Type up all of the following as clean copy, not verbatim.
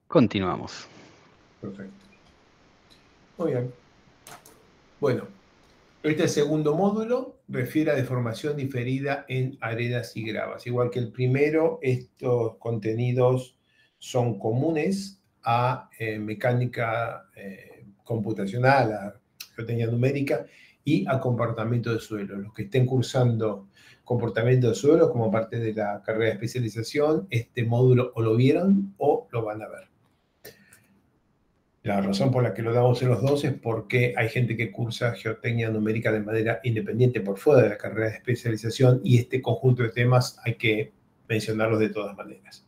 Continuamos. Perfecto. Muy bien. Bueno, este segundo módulo refiere a deformación diferida en arenas y gravas. Igual que el primero, estos contenidos son comunes a mecánica computacional, a geotecnia numérica y a comportamiento de suelo. Los que estén cursando comportamiento de suelo como parte de la carrera de especialización, este módulo o lo vieron o lo van a ver. La razón por la que lo damos en los dos es porque hay gente que cursa geotecnia numérica de manera independiente por fuera de la carrera de especialización y este conjunto de temas hay que mencionarlos de todas maneras.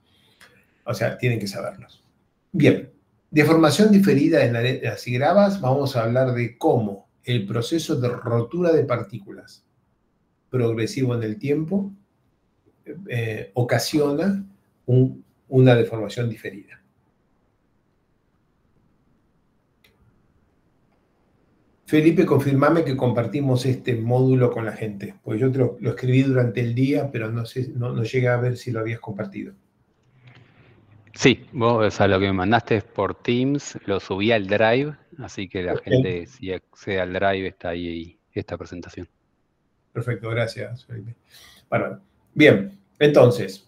O sea, tienen que saberlos. Bien, deformación diferida en arenas y gravas, vamos a hablar de cómo el proceso de rotura de partículas progresivo en el tiempo ocasiona una deformación diferida. Felipe, confirmame que compartimos este módulo con la gente, pues yo lo escribí durante el día, pero no sé, no llegué a ver si lo habías compartido. Sí, vos, o sea, lo que me mandaste es por Teams, lo subí al Drive, así que la gente, si accede al Drive, está ahí esta presentación. Perfecto, gracias, Felipe. Bueno, bien, entonces,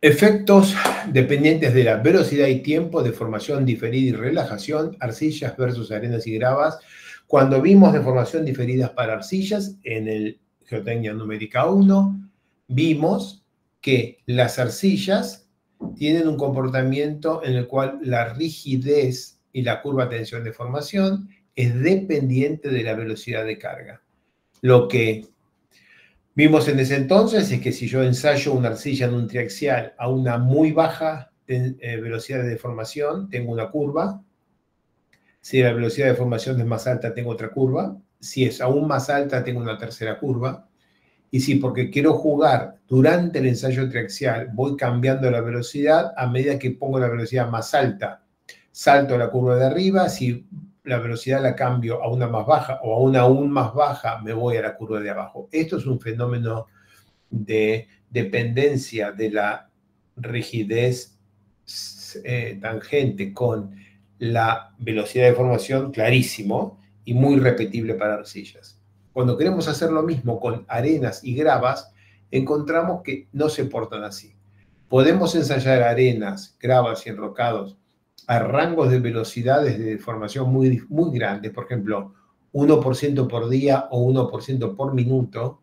efectos dependientes de la velocidad y tiempo de formación diferida y relajación, arcillas versus arenas y gravas. Cuando vimos deformación diferidas para arcillas en el Geotecnia Numérica 1, vimos que las arcillas tienen un comportamiento en el cual la rigidez y la curva de tensión de formación es dependiente de la velocidad de carga. Lo que vimos en ese entonces es que si yo ensayo una arcilla en un triaxial a una muy baja velocidad de deformación, tengo una curva. Si la velocidad de deformación es más alta, tengo otra curva. Si es aún más alta, tengo una tercera curva. Y si porque quiero jugar durante el ensayo triaxial, voy cambiando la velocidad, a medida que pongo la velocidad más alta, salto a la curva de arriba. Si la velocidad la cambio a una más baja o a una aún más baja, me voy a la curva de abajo. Esto es un fenómeno de dependencia de la rigidez tangente con la velocidad de formación clarísimo y muy repetible para arcillas. Cuando queremos hacer lo mismo con arenas y gravas, encontramos que no se portan así. Podemos ensayar arenas, gravas y enrocados a rangos de velocidades de deformación muy, muy grandes, por ejemplo, 1% por día o 1% por minuto,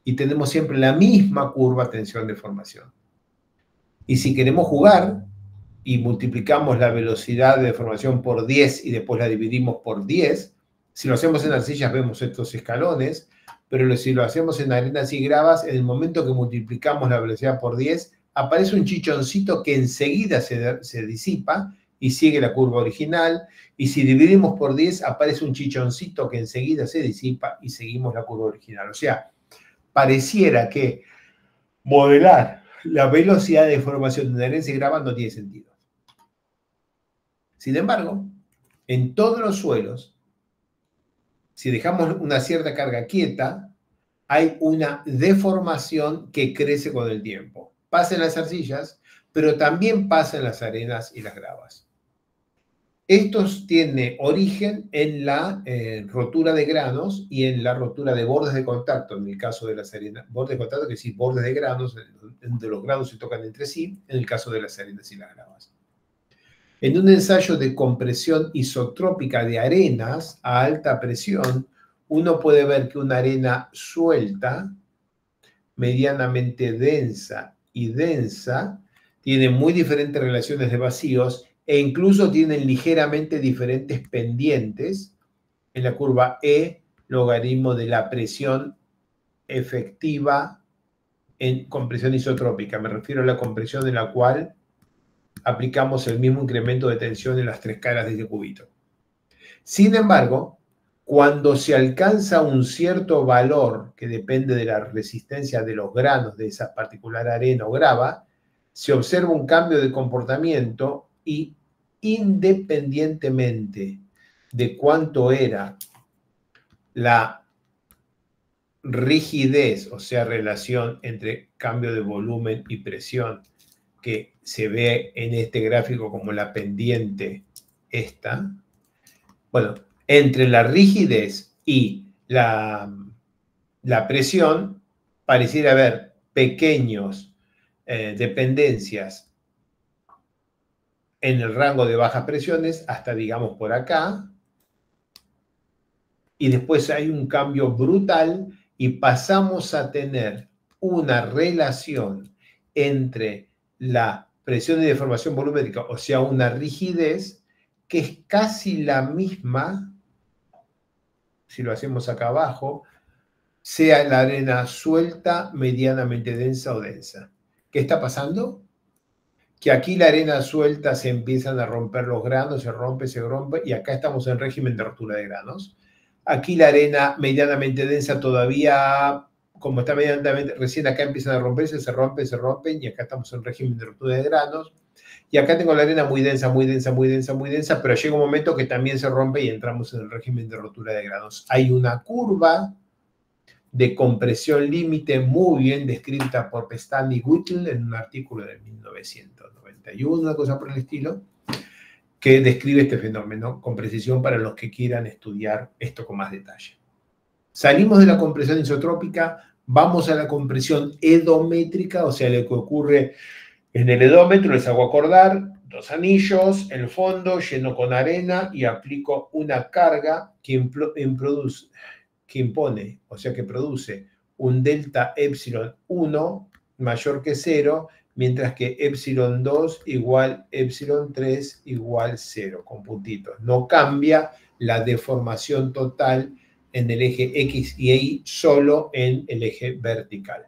y tenemos siempre la misma curva tensión-deformación. Y si queremos jugar y multiplicamos la velocidad de deformación por 10 y después la dividimos por 10, si lo hacemos en arcillas vemos estos escalones, pero si lo hacemos en arenas y gravas, en el momento que multiplicamos la velocidad por 10, aparece un chichoncito que enseguida se disipa y sigue la curva original, y si dividimos por 10, aparece un chichoncito que enseguida se disipa y seguimos la curva original. O sea, pareciera que modelar la velocidad de deformación de una herencia y grava no tiene sentido. Sin embargo, en todos los suelos, si dejamos una cierta carga quieta, hay una deformación que crece con el tiempo. Pasa en las arcillas, pero también pasa en las arenas y las gravas. Estos tienen origen en la rotura de granos y en la rotura de bordes de contacto, en el caso de las arenas. Bordes de contacto, que es decir, bordes de granos, donde los granos se tocan entre sí, en el caso de las arenas y las gravas. En un ensayo de compresión isotrópica de arenas a alta presión, uno puede ver que una arena suelta, medianamente densa y densa, tiene muy diferentes relaciones de vacíos e incluso tienen ligeramente diferentes pendientes en la curva E, logaritmo de la presión efectiva en compresión isotrópica. Me refiero a la compresión en la cual aplicamos el mismo incremento de tensión en las tres caras de este cubito. Sin embargo, cuando se alcanza un cierto valor que depende de la resistencia de los granos de esa particular arena o grava, se observa un cambio de comportamiento y independientemente de cuánto era la rigidez, o sea, relación entre cambio de volumen y presión que se ve en este gráfico como la pendiente esta, bueno, entre la rigidez y la presión, pareciera haber pequeños dependencias en el rango de bajas presiones, hasta digamos por acá, y después hay un cambio brutal y pasamos a tener una relación entre la presión y deformación volumétrica, o sea, una rigidez que es casi la misma, si lo hacemos acá abajo, sea la arena suelta, medianamente densa o densa. ¿Qué está pasando? Que aquí la arena suelta se empiezan a romper los granos, se rompe, y acá estamos en régimen de rotura de granos. Aquí la arena medianamente densa todavía, como está medianamente, recién acá empiezan a romperse, se rompen, y acá estamos en régimen de rotura de granos. Y acá tengo la arena muy densa, muy densa, muy densa, muy densa, pero llega un momento que también se rompe y entramos en el régimen de rotura de granos. Hay una curva de compresión límite muy bien descrita por Pestany y Whittle en un artículo de 1991, una cosa por el estilo, que describe este fenómeno con precisión para los que quieran estudiar esto con más detalle. Salimos de la compresión isotrópica, vamos a la compresión edométrica, o sea, lo que ocurre en el edómetro. Les hago acordar, dos anillos, el fondo lleno con arena y aplico una carga que impone, o sea que produce un delta epsilon 1 mayor que 0, mientras que epsilon 2 igual epsilon 3 igual 0, con puntitos. No cambia la deformación total en el eje X y Y, solo en el eje vertical.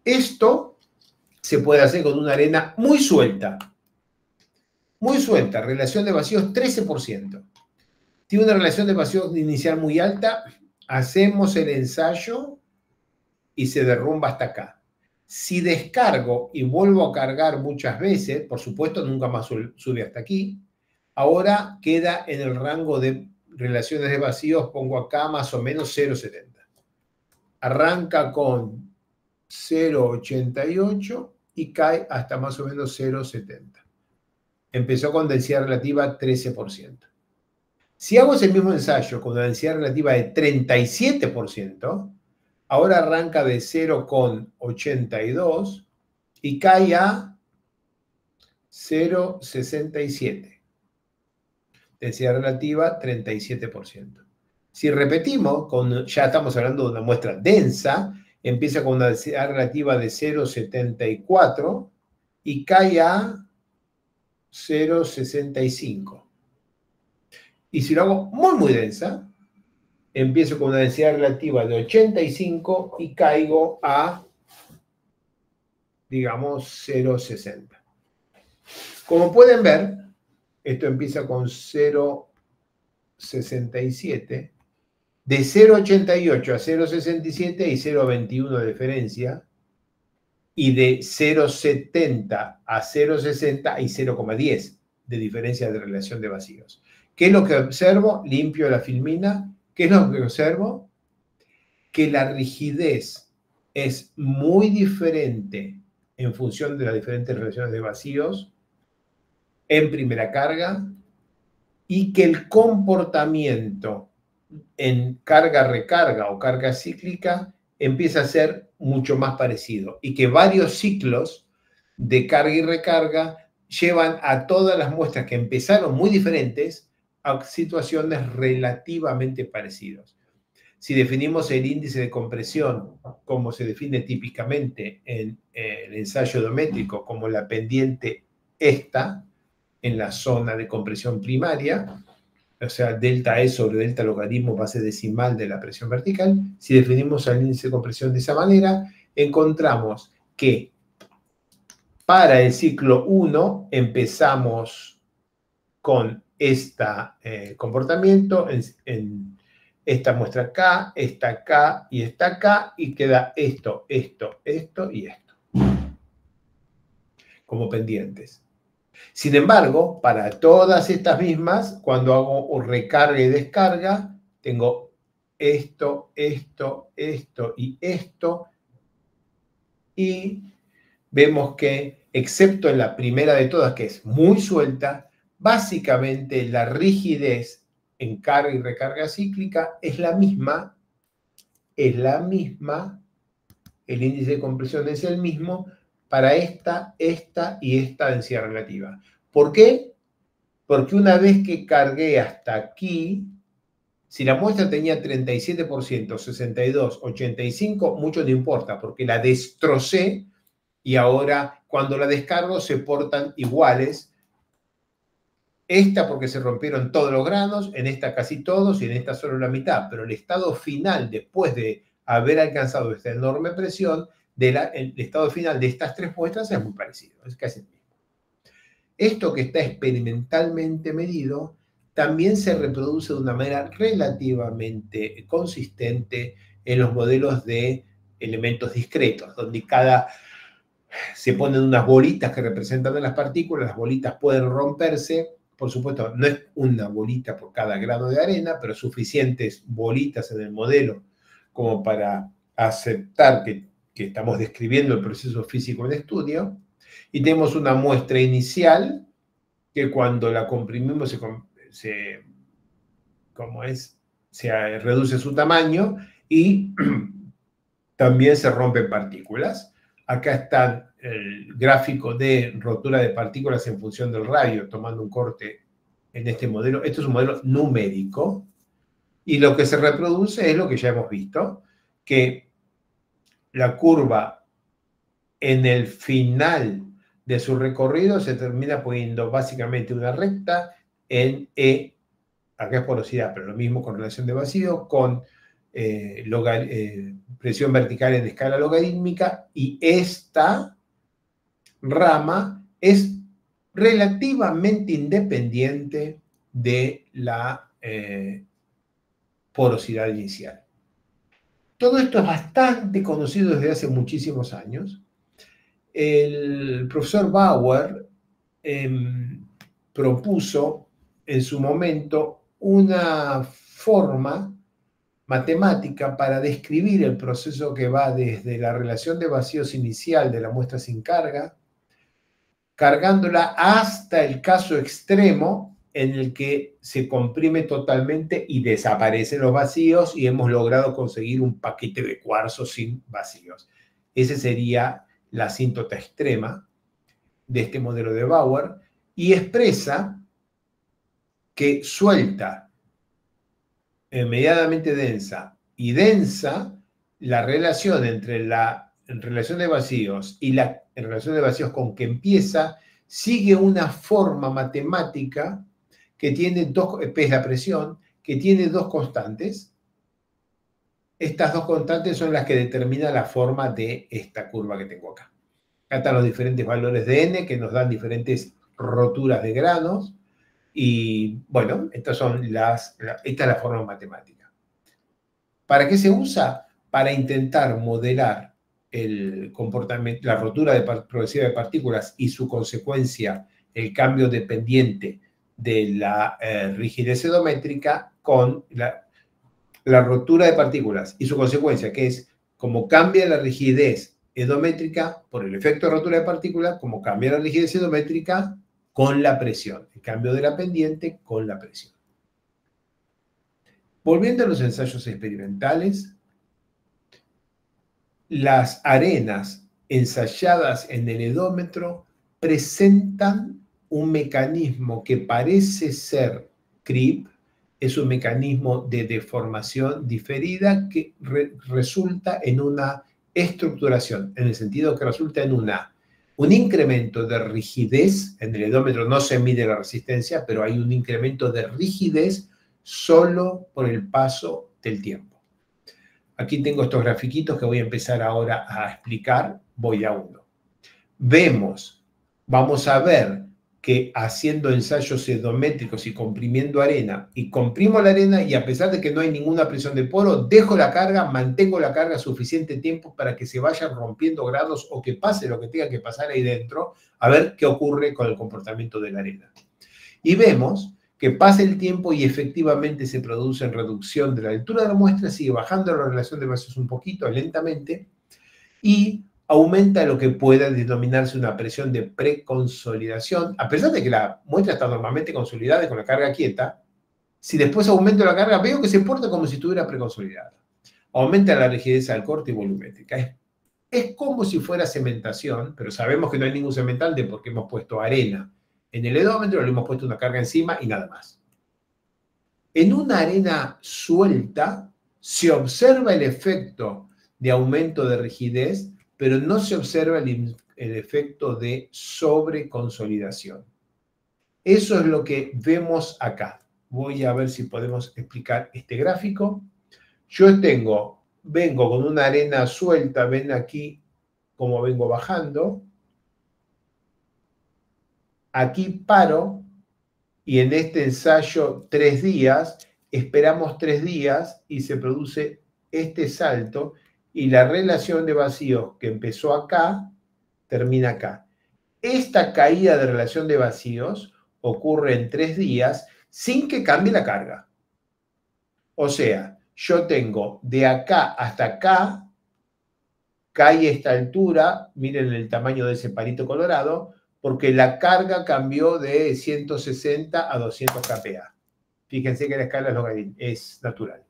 Esto se puede hacer con una arena muy suelta, relación de vacíos 13%. Tiene una relación de vacíos inicial muy alta, hacemos el ensayo y se derrumba hasta acá. Si descargo y vuelvo a cargar muchas veces, por supuesto nunca más sube hasta aquí, ahora queda en el rango de relaciones de vacíos, pongo acá más o menos 0,70. Arranca con 0,88 y cae hasta más o menos 0,70. Empezó con densidad relativa 13%. Si hago ese mismo ensayo con una densidad relativa de 37%, ahora arranca de 0,82 y cae a 0,67. Densidad relativa 37%. Si repetimos, ya estamos hablando de una muestra densa, empieza con una densidad relativa de 0,74 y cae a 0,65. Y si lo hago muy, muy densa, empiezo con una densidad relativa de 85 y caigo a, digamos, 0,60. Como pueden ver, esto empieza con 0,67. De 0,88 a 0,67 hay 0,21 de diferencia. Y de 0,70 a 0,60 hay 0,10 de diferencia de relación de vacíos. ¿Qué es lo que observo? Limpio la filmina. ¿Qué es lo que observo? Que la rigidez es muy diferente en función de las diferentes relaciones de vacíos en primera carga y que el comportamiento en carga-recarga o carga cíclica empieza a ser mucho más parecido y que varios ciclos de carga y recarga llevan a todas las muestras que empezaron muy diferentes a situaciones relativamente parecidas. Si definimos el índice de compresión como se define típicamente en el ensayo edométrico como la pendiente esta, en la zona de compresión primaria, o sea, delta E sobre delta logaritmo base decimal de la presión vertical, si definimos el índice de compresión de esa manera, encontramos que para el ciclo 1 empezamos con este comportamiento, en esta muestra acá, esta acá y esta acá, y queda esto, esto, esto y esto, como pendientes. Sin embargo, para todas estas mismas, cuando hago recarga y descarga, tengo esto, esto, esto y esto, y vemos que excepto en la primera de todas, que es muy suelta, básicamente la rigidez en carga y recarga cíclica es la misma, el índice de compresión es el mismo para esta y esta densidad relativa. ¿Por qué? Porque una vez que cargué hasta aquí, si la muestra tenía 37%, 62, 85, mucho no importa, porque la destrocé y ahora cuando la descargo se portan iguales. Esta porque se rompieron todos los granos, en esta casi todos y en esta solo la mitad, pero el estado final, después de haber alcanzado esta enorme presión, el estado final de estas tres muestras es muy parecido, es casi el mismo. Esto que está experimentalmente medido también se reproduce de una manera relativamente consistente en los modelos de elementos discretos, donde se ponen unas bolitas que representan a las partículas, las bolitas pueden romperse. Por supuesto, no es una bolita por cada grano de arena, pero suficientes bolitas en el modelo como para aceptar que estamos describiendo el proceso físico en estudio. Y tenemos una muestra inicial que cuando la comprimimos se reduce su tamaño y también se rompen partículas. Acá está el gráfico de rotura de partículas en función del radio, tomando un corte en este modelo. Esto es un modelo numérico y lo que se reproduce es lo que ya hemos visto, que la curva en el final de su recorrido se termina poniendo básicamente una recta en E, acá es porosidad, pero lo mismo con relación de vacío, con presión vertical en escala logarítmica, y esta rama es relativamente independiente de la porosidad inicial. Todo esto es bastante conocido desde hace muchísimos años. El profesor Bauer propuso en su momento una forma matemática para describir el proceso que va desde la relación de vacíos inicial de la muestra sin carga, cargándola hasta el caso extremo en el que se comprime totalmente y desaparecen los vacíos y hemos logrado conseguir un paquete de cuarzo sin vacíos. Ese sería la asíntota extrema de este modelo de Bauer y expresa que suelta, medianamente densa y densa, la relación entre la relación de vacíos y la relación de vacíos con que empieza sigue una forma matemática que tiene P es la presión, que tiene dos constantes. Estas dos constantes son las que determinan la forma de esta curva que tengo acá. Acá están los diferentes valores de n que nos dan diferentes roturas de granos. Y bueno, esta es la forma matemática. ¿Para qué se usa? Para intentar modelar el comportamiento, la rotura progresiva de partículas y su consecuencia, el cambio dependiente de la rigidez edométrica con la rotura de partículas y su consecuencia, que es como cambia la rigidez edométrica por el efecto de rotura de partículas, como cambia la rigidez edométrica con la presión, el cambio de la pendiente con la presión. Volviendo a los ensayos experimentales, las arenas ensayadas en el edómetro presentan un mecanismo que parece ser CRIP, es un mecanismo de deformación diferida que resulta en una estructuración, en el sentido que resulta en un incremento de rigidez. En el edómetro no se mide la resistencia, pero hay un incremento de rigidez solo por el paso del tiempo. Aquí tengo estos grafiquitos que voy a empezar ahora a explicar. Voy a uno. Vamos a ver que haciendo ensayos edométricos y comprimiendo arena, y comprimo la arena y a pesar de que no hay ninguna presión de poro, dejo la carga, mantengo la carga suficiente tiempo para que se vayan rompiendo grados o que pase lo que tenga que pasar ahí dentro, a ver qué ocurre con el comportamiento de la arena. Y vemos que pasa el tiempo y efectivamente se produce en reducción de la altura de la muestra, sigue bajando la relación de vacíos un poquito, lentamente, y aumenta lo que pueda denominarse una presión de preconsolidación, a pesar de que la muestra está normalmente consolidada y con la carga quieta. Si después aumento la carga, veo que se porta como si estuviera preconsolidada. Aumenta la rigidez al corte y volumétrica. Es como si fuera cementación, pero sabemos que no hay ningún cementante porque hemos puesto arena en el edómetro, le hemos puesto una carga encima y nada más. En una arena suelta se observa el efecto de aumento de rigidez, pero no se observa el efecto de sobreconsolidación. Eso es lo que vemos acá. Voy a ver si podemos explicar este gráfico. Yo vengo con una arena suelta, ven aquí cómo vengo bajando. Aquí paro y en este ensayo 3 días, esperamos 3 días y se produce este salto y la relación de vacíos que empezó acá, termina acá. Esta caída de relación de vacíos ocurre en 3 días sin que cambie la carga. O sea, yo tengo de acá hasta acá, cae esta altura, miren el tamaño de ese palito colorado, porque la carga cambió de 160 a 200 kPa. Fíjense que la escala es logarítmica, es natural.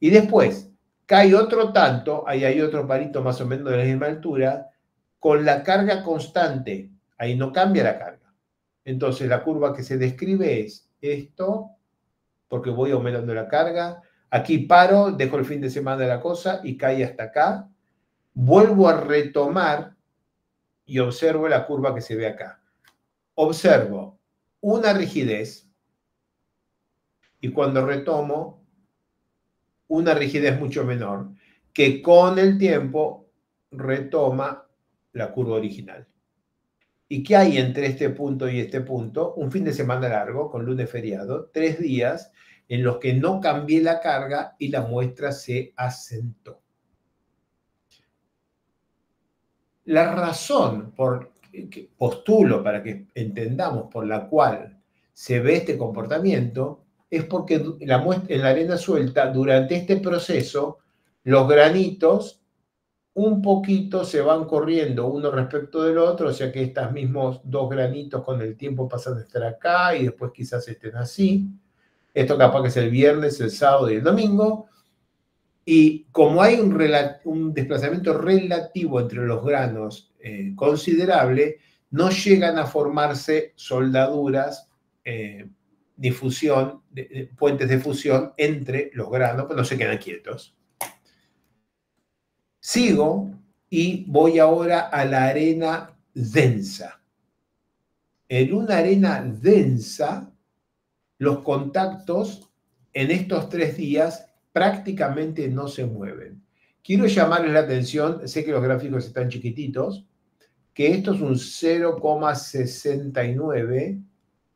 Y después cae otro tanto, ahí hay otro palito más o menos de la misma altura, con la carga constante. Ahí no cambia la carga. Entonces la curva que se describe es esto, porque voy aumentando la carga. Aquí paro, dejo el fin de semana de la cosa y cae hasta acá. Vuelvo a retomar y observo la curva que se ve acá. Observo una rigidez y cuando retomo, una rigidez mucho menor, que con el tiempo retoma la curva original. ¿Y qué hay entre este punto y este punto? Un fin de semana largo, con lunes feriado, 3 días en los que no cambié la carga y la muestra se asentó. La razón que postulo para que entendamos por la cual se ve este comportamiento es porque en la arena suelta, durante este proceso, los granitos un poquito se van corriendo uno respecto del otro, o sea que estos mismos 2 granitos con el tiempo pasan a estar acá y después quizás estén así. Esto capaz que es el viernes, el sábado y el domingo. Y como hay un desplazamiento relativo entre los granos considerable, no llegan a formarse soldaduras, puentes de fusión entre los granos, pues no se quedan quietos. Sigo y voy ahora a la arena densa. En una arena densa, los contactos en estos 3 días prácticamente no se mueven. Quiero llamarles la atención, sé que los gráficos están chiquititos, que esto es un 0,69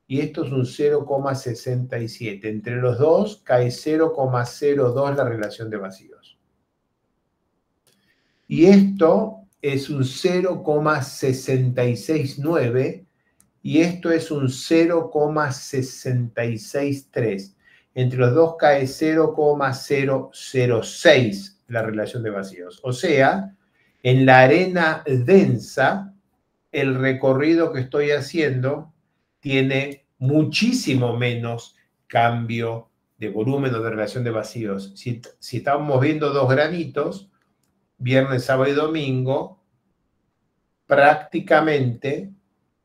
y esto es un 0,67. Entre los dos cae 0,02 la relación de vacíos. Y esto es un 0,669 y esto es un 0,663. Entre los dos cae 0,006 la relación de vacíos. O sea, en la arena densa, el recorrido que estoy haciendo tiene muchísimo menos cambio de volumen o de relación de vacíos. Si estamos viendo 2 granitos, viernes, sábado y domingo, prácticamente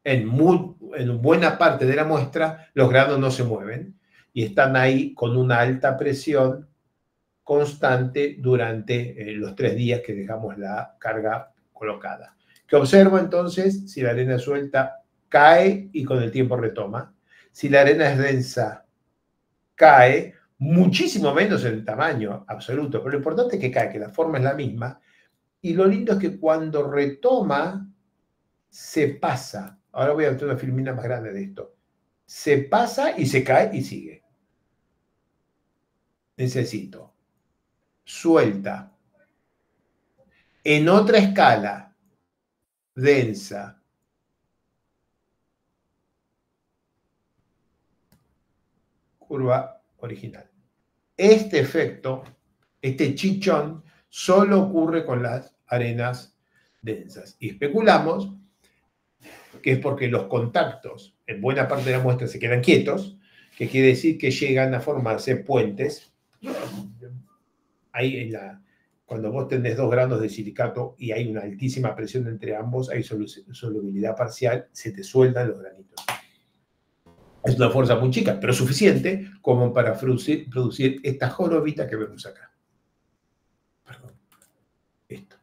en buena parte de la muestra los granos no se mueven y están ahí con una alta presión constante durante los 3 días que dejamos la carga colocada. ¿Qué observo entonces? Si la arena suelta cae y con el tiempo retoma. Si la arena es densa, cae muchísimo menos en tamaño absoluto, pero lo importante es que cae, que la forma es la misma. Y lo lindo es que cuando retoma, se pasa. Ahora voy a hacer una filmina más grande de esto. Se pasa y se cae y sigue. Necesito. Suelta. En otra escala. Densa. Curva original. Este efecto, este chichón, solo ocurre con las arenas densas. Y especulamos que es porque los contactos en buena parte de la muestra se quedan quietos, que quiere decir que llegan a formarse puentes. Ahí cuando vos tenés 2 granos de silicato y hay una altísima presión entre ambos, hay solubilidad parcial, se te sueltan los granitos. Es una fuerza muy chica, pero suficiente como para producir esta jorobita que vemos acá. Perdón. Esto.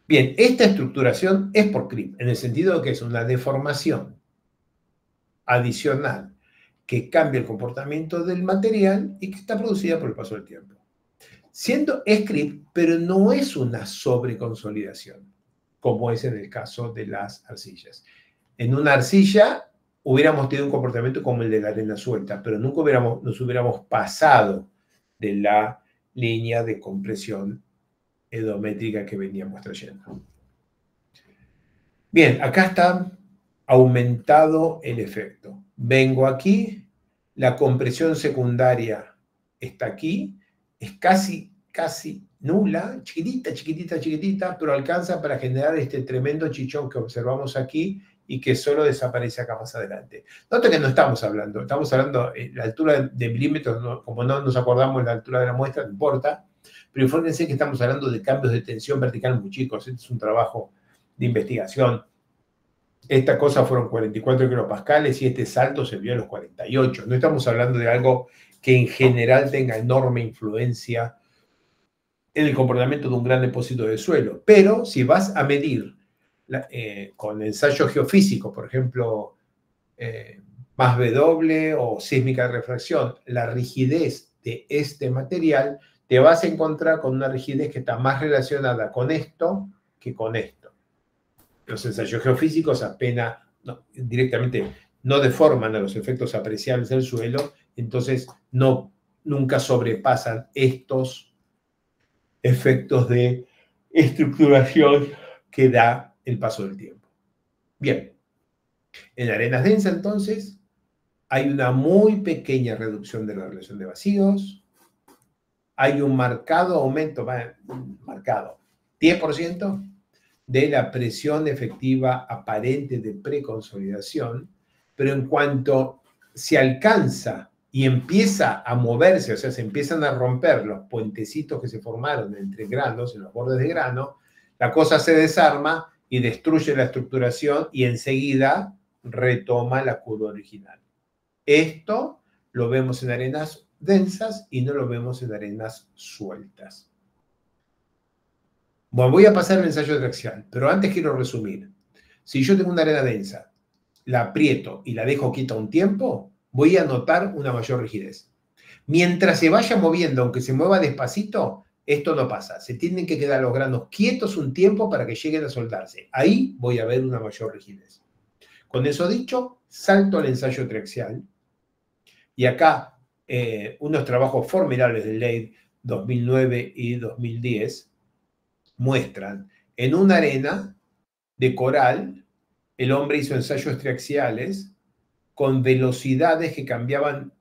Bien, esta estructuración es por CRIP, en el sentido de que es una deformación adicional que cambia el comportamiento del material y que está producida por el paso del tiempo. Siendo CRIP, pero no es una sobreconsolidación, como es en el caso de las arcillas. En una arcilla hubiéramos tenido un comportamiento como el de la arena suelta, pero nunca nos hubiéramos pasado de la línea de compresión edométrica que veníamos trayendo. Bien, acá está aumentado el efecto. Vengo aquí, la compresión secundaria está aquí, es casi nula, chiquitita, pero alcanza para generar este tremendo chichón que observamos aquí y que solo desaparece acá más adelante. Nota que no estamos hablando la altura de milímetros, ¿no? Como no nos acordamos la altura de la muestra, no importa, pero infórmense que estamos hablando de cambios de tensión vertical muy chicos. Este es un trabajo de investigación. Esta cosa fueron 44 kilopascales y este salto se vio a los 48. No estamos hablando de algo que en general tenga enorme influencia en el comportamiento de un gran depósito de suelo. Pero si vas a medir con ensayos geofísicos, por ejemplo, más W o sísmica de refracción, la rigidez de este material, te vas a encontrar con una rigidez que está más relacionada con esto que con esto. Los ensayos geofísicos apenas, directamente no deforman a los efectos apreciables del suelo, entonces nunca sobrepasan estos efectos de estructuración que da el paso del tiempo. Bien, en arenas densas entonces hay una muy pequeña reducción de la relación de vacíos, hay un marcado aumento, 10% de la presión efectiva aparente de preconsolidación, pero en cuanto se alcanza y empieza a moverse, o sea, se empiezan a romper los puentecitos que se formaron entre granos, en los bordes de grano, la cosa se desarma y destruye la estructuración y enseguida retoma la curva original. Esto lo vemos en arenas densas y no lo vemos en arenas sueltas. Bueno, voy a pasar el ensayo traxial, pero antes quiero resumir. Si yo tengo una arena densa, la aprieto y la dejo quieta un tiempo, voy a notar una mayor rigidez. Mientras se vaya moviendo, aunque se mueva despacito, esto no pasa. Se tienen que quedar los granos quietos un tiempo para que lleguen a soldarse. Ahí voy a ver una mayor rigidez. Con eso dicho, salto al ensayo triaxial. Y acá, unos trabajos formidables de Leigh 2009 y 2010 muestran en una arena de coral, el hombre hizo ensayos triaxiales con velocidades que cambiaban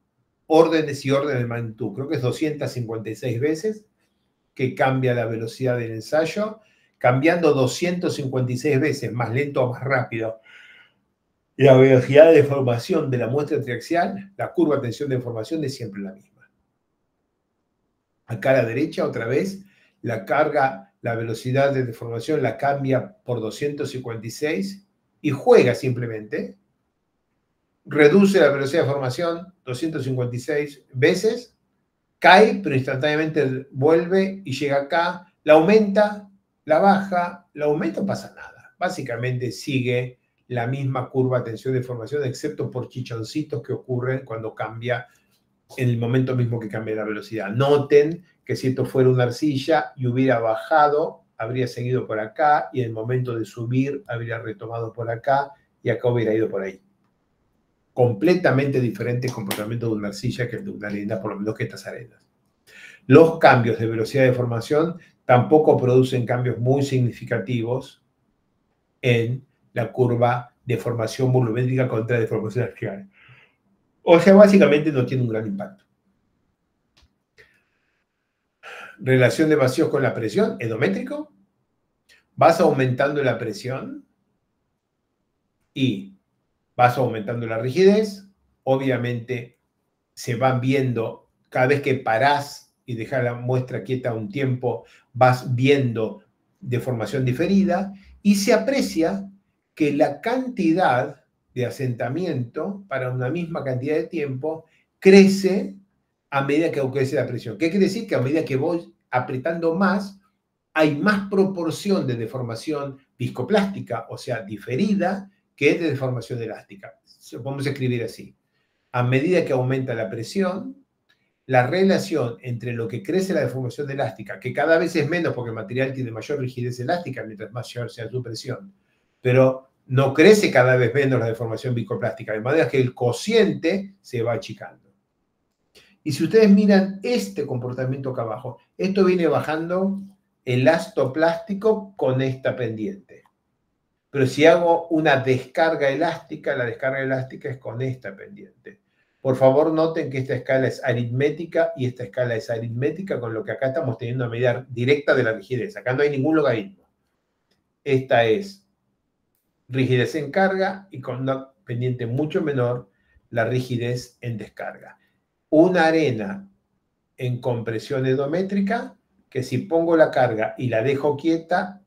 órdenes y órdenes de magnitud. Creo que es 256 veces que cambia la velocidad del ensayo, cambiando 256 veces más lento o más rápido. Y la velocidad de deformación de la muestra triaxial, la curva de tensión de deformación es siempre la misma. Acá a la derecha, otra vez, la carga, la velocidad de deformación la cambia por 256 y juega simplemente. Reduce la velocidad de formación 256 veces, cae, pero instantáneamente vuelve y llega acá, la aumenta, la baja, la aumenta, no pasa nada. Básicamente sigue la misma curva de tensión de formación, excepto por chichoncitos que ocurren cuando cambia en el momento mismo que cambia la velocidad. Noten que si esto fuera una arcilla y hubiera bajado, habría seguido por acá, y en el momento de subir habría retomado por acá, y acá hubiera ido por ahí. Completamente diferente el comportamiento de una arcilla que el de una arena, por lo menos que estas arenas. Los cambios de velocidad de formación tampoco producen cambios muy significativos en la curva de formación volumétrica contra deformación axial. O sea, básicamente no tiene un gran impacto. Relación de vacíos con la presión, edométrico. vas aumentando la presión y vas aumentando la rigidez. Obviamente se van viendo, cada vez que parás y dejás la muestra quieta un tiempo, vas viendo deformación diferida y se aprecia que la cantidad de asentamiento para una misma cantidad de tiempo crece a medida que crece la presión. ¿Qué quiere decir? Que a medida que voy apretando más, hay más proporción de deformación viscoplástica, o sea, diferida, que de deformación elástica. Lo podemos escribir así. A medida que aumenta la presión, la relación entre lo que crece la deformación elástica, que cada vez es menos porque el material tiene mayor rigidez elástica mientras mayor sea su presión, pero no crece cada vez menos la deformación viscoplástica, de manera que el cociente se va achicando. Y si ustedes miran este comportamiento acá abajo, esto viene bajando elastoplástico con esta pendiente. Pero si hago una descarga elástica, la descarga elástica es con esta pendiente. Por favor, noten que esta escala es aritmética y esta escala es aritmética, con lo que acá estamos teniendo una medida directa de la rigidez. Acá no hay ningún logaritmo. Esta es rigidez en carga y con una pendiente mucho menor, la rigidez en descarga. Una arena en compresión endométrica que si pongo la carga y la dejo quieta,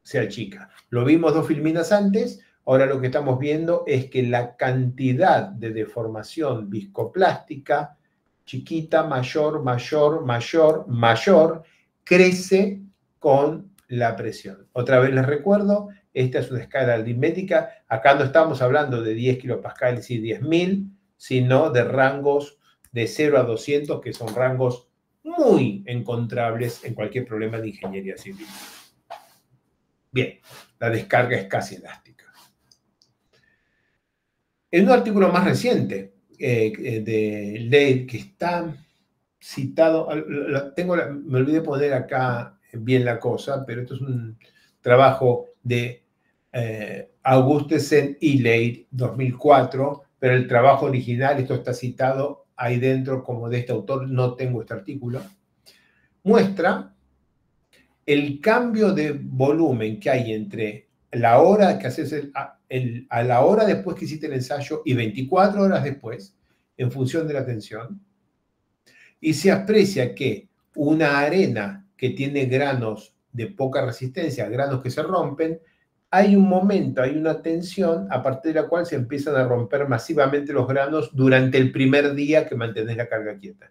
se achica. Lo vimos 2 filminas antes, ahora lo que estamos viendo es que la cantidad de deformación viscoplástica, chiquita, mayor, mayor, mayor, mayor, crece con la presión. Otra vez les recuerdo, esta es una escala aritmética, acá no estamos hablando de 10 kilopascales y 10.000, sino de rangos de 0 a 200, que son rangos muy encontrables en cualquier problema de ingeniería civil. Bien, la descarga es casi elástica. En un artículo más reciente de Leid, que está citado, me olvidé poner acá bien la cosa, pero esto es un trabajo de Augustesen y Leid, 2004, pero el trabajo original, esto está citado ahí dentro como de este autor, no tengo este artículo, muestra el cambio de volumen que hay entre la hora que haces a la hora después que hiciste el ensayo y 24 horas después, en función de la tensión, y se aprecia que una arena que tiene granos de poca resistencia, granos que se rompen, hay un momento, hay una tensión a partir de la cual se empiezan a romper masivamente los granos durante el primer día que mantenés la carga quieta.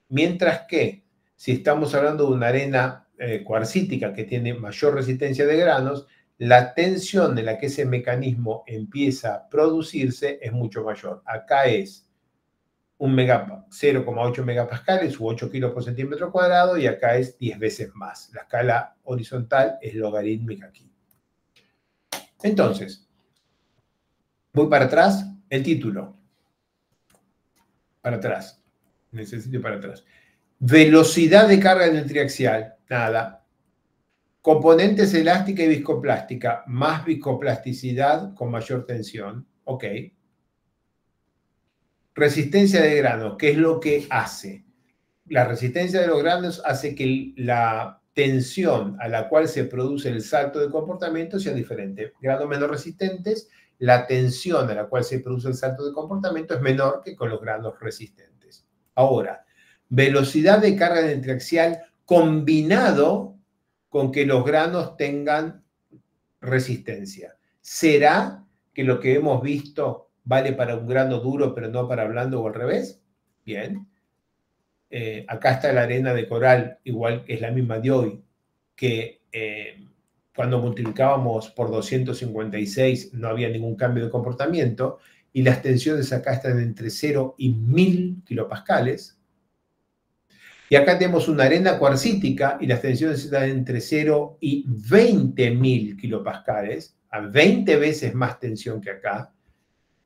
Mientras que, si estamos hablando de una arena cuarcítica que tiene mayor resistencia de granos, la tensión en la que ese mecanismo empieza a producirse es mucho mayor. Acá es 0,8 megapascales u 8 kilos por centímetro cuadrado y acá es 10 veces más. La escala horizontal es logarítmica aquí. Entonces, voy para atrás, el título. Para atrás. Necesito para atrás. Velocidad de carga en el triaxial, nada. Componentes elástica y viscoplástica, más viscoplasticidad con mayor tensión, ok. Resistencia de granos, ¿qué es lo que hace? La resistencia de los granos hace que la tensión a la cual se produce el salto de comportamiento sea diferente. Granos menos resistentes, la tensión a la cual se produce el salto de comportamiento es menor que con los granos resistentes. Ahora, velocidad de carga en el triaxial combinado con que los granos tengan resistencia. ¿Será que lo que hemos visto vale para un grano duro pero no para blando o al revés? Bien. Acá está la arena de coral, igual que es la misma de hoy, que cuando multiplicábamos por 256 no había ningún cambio de comportamiento, y las tensiones acá están entre 0 y 1000 kilopascales. Y acá tenemos una arena cuarcítica y las tensiones están entre 0 y 20.000 kilopascales, a 20 veces más tensión que acá.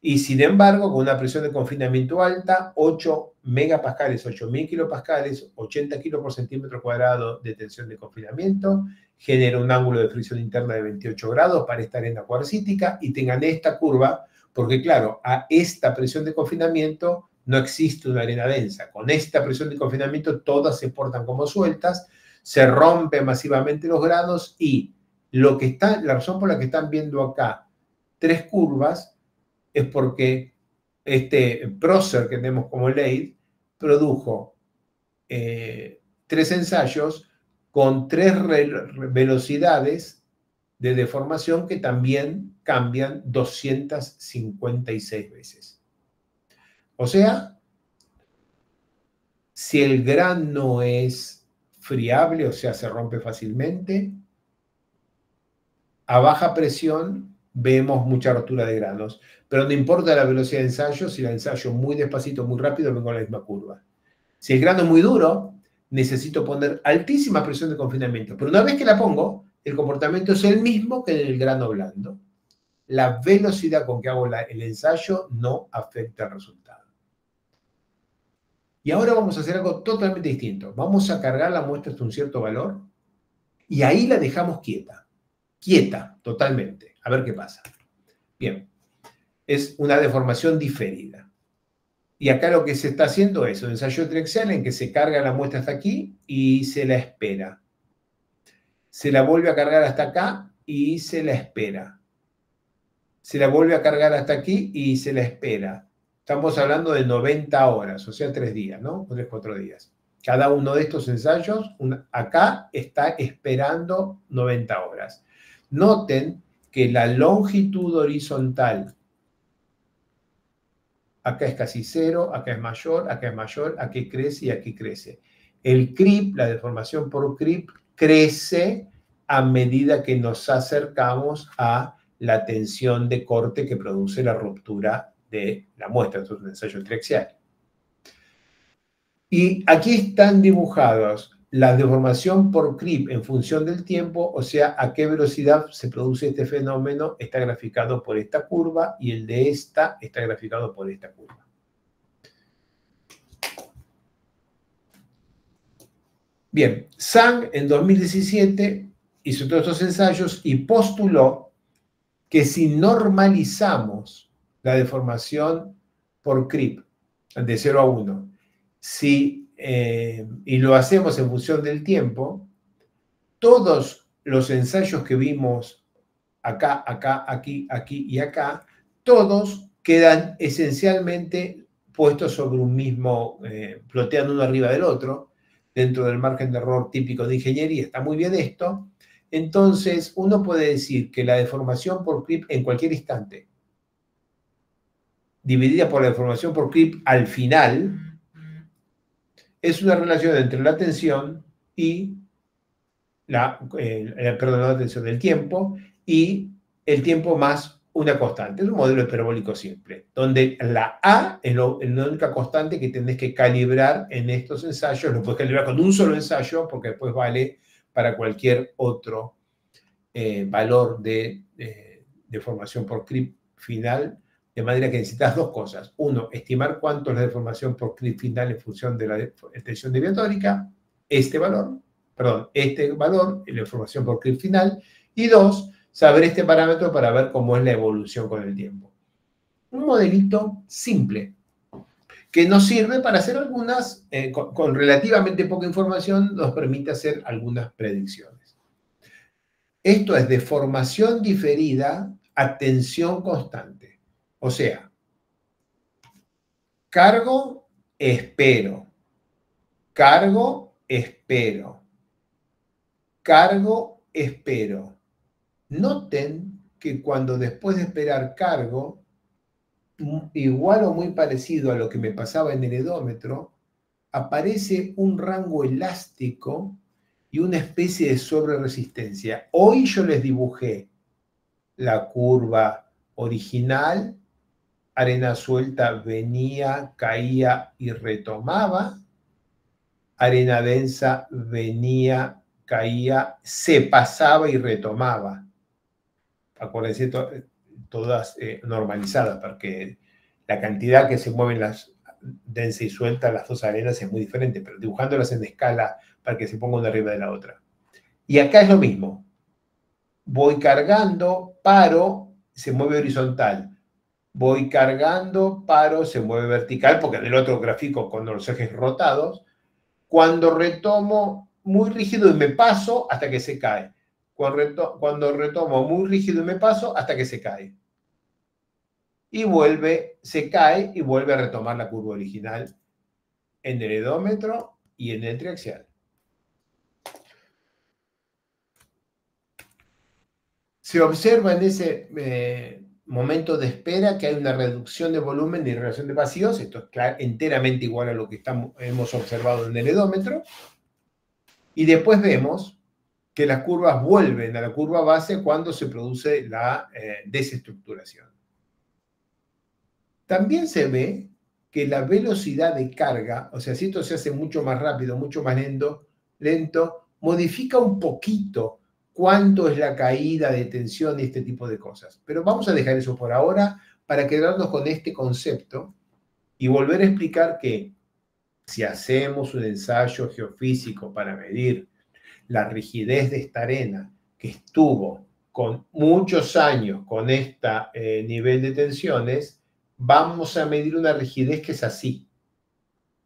Y sin embargo, con una presión de confinamiento alta, 8 megapascales, 8.000 kilopascales, 80 kilos por centímetro cuadrado de tensión de confinamiento, genera un ángulo de fricción interna de 28 grados para esta arena cuarcítica, y tengan esta curva, porque claro, a esta presión de confinamiento no existe una arena densa. Con esta presión de confinamiento todas se portan como sueltas, se rompen masivamente los granos y la razón por la que están viendo acá 3 curvas es porque este prócer que tenemos como LEID produjo 3 ensayos con 3 velocidades de deformación que también cambian 256 veces. O sea, si el grano es friable, o sea, se rompe fácilmente, a baja presión vemos mucha rotura de granos. Pero no importa la velocidad de ensayo, si la ensayo muy despacito, muy rápido, vengo a la misma curva. Si el grano es muy duro, necesito poner altísima presión de confinamiento. Pero una vez que la pongo, el comportamiento es el mismo que en el grano blando. La velocidad con que hago el ensayo no afecta el resultado. Y ahora vamos a hacer algo totalmente distinto. Vamos a cargar la muestra hasta un cierto valor y ahí la dejamos quieta. Quieta, totalmente. A ver qué pasa. Bien. Es una deformación diferida. Y acá lo que se está haciendo es un ensayo triaxial en que se carga la muestra hasta aquí y se la espera. Se la vuelve a cargar hasta acá y se la espera. Se la vuelve a cargar hasta aquí y se la espera. Estamos hablando de 90 horas, o sea, 3 días, ¿no? 3, 4 días. Cada uno de estos ensayos, acá está esperando 90 horas. Noten que la longitud horizontal, acá es casi 0, acá es mayor, aquí crece y aquí crece. El creep, la deformación por creep, crece a medida que nos acercamos a la tensión de corte que produce la ruptura de la muestra. Esto es un ensayo triaxial. Y aquí están dibujados la deformación por creep en función del tiempo, o sea, a qué velocidad se produce este fenómeno, está graficado por esta curva y el de esta está graficado por esta curva. Bien, Zhang en 2017 hizo todos estos ensayos y postuló que si normalizamos la deformación por creep de 0 a 1, y lo hacemos en función del tiempo, todos los ensayos que vimos acá, acá, aquí, aquí y acá, todos quedan esencialmente puestos sobre un mismo, ploteando uno arriba del otro, dentro del margen de error típico de ingeniería. Está muy bien esto. Entonces, uno puede decir que la deformación por creep en cualquier instante, dividida por la deformación por creep al final, es una relación entre la tensión y la tensión del tiempo y el tiempo más una constante. Es un modelo hiperbólico simple, donde la A es la única constante que tenés que calibrar en estos ensayos. Lo puedes calibrar con un solo ensayo porque después vale para cualquier otro valor de deformación por creep final, de manera que necesitas 2 cosas. Uno, estimar cuánto es la deformación por creep final en función de la tensión deviatórica, este valor, la deformación por creep final, y 2, saber este parámetro para ver cómo es la evolución con el tiempo. Un modelito simple, que nos sirve para hacer algunas, con relativamente poca información, nos permite hacer algunas predicciones. Esto es deformación diferida a tensión constante. O sea, cargo, espero. Cargo, espero. Cargo, espero. Noten que cuando después de esperar cargo, igual o muy parecido a lo que me pasaba en el edómetro, aparece un rango elástico y una especie de sobreresistencia. Hoy yo les dibujé la curva original, arena suelta venía, caía y retomaba, arena densa venía, caía, se pasaba y retomaba. Acuérdense, todas normalizadas, porque la cantidad que se mueven las densa y suelta, las dos arenas, es muy diferente, pero dibujándolas en escala para que se ponga una arriba de la otra. Y acá es lo mismo. Voy cargando, paro, se mueve horizontal. Voy cargando, paro, se mueve vertical, porque en el otro gráfico con los ejes rotados. Cuando retomo, muy rígido y me paso hasta que se cae. Cuando retomo muy rígido y me paso hasta que se cae. Y vuelve, se cae y vuelve a retomar la curva original en el edómetro y en el triaxial. Se observa en ese momento de espera que hay una reducción de volumen y relación de vacíos. Esto es enteramente igual a lo que hemos observado en el edómetro. Y después vemos que las curvas vuelven a la curva base cuando se produce la desestructuración. También se ve que la velocidad de carga, o sea, si esto se hace mucho más rápido, mucho más lento, modifica un poquito cuánto es la caída de tensión y este tipo de cosas. Pero vamos a dejar eso por ahora para quedarnos con este concepto y volver a explicar que si hacemos un ensayo geofísico para medir la rigidez de esta arena que estuvo con muchos años con este nivel de tensiones, vamos a medir una rigidez que es así,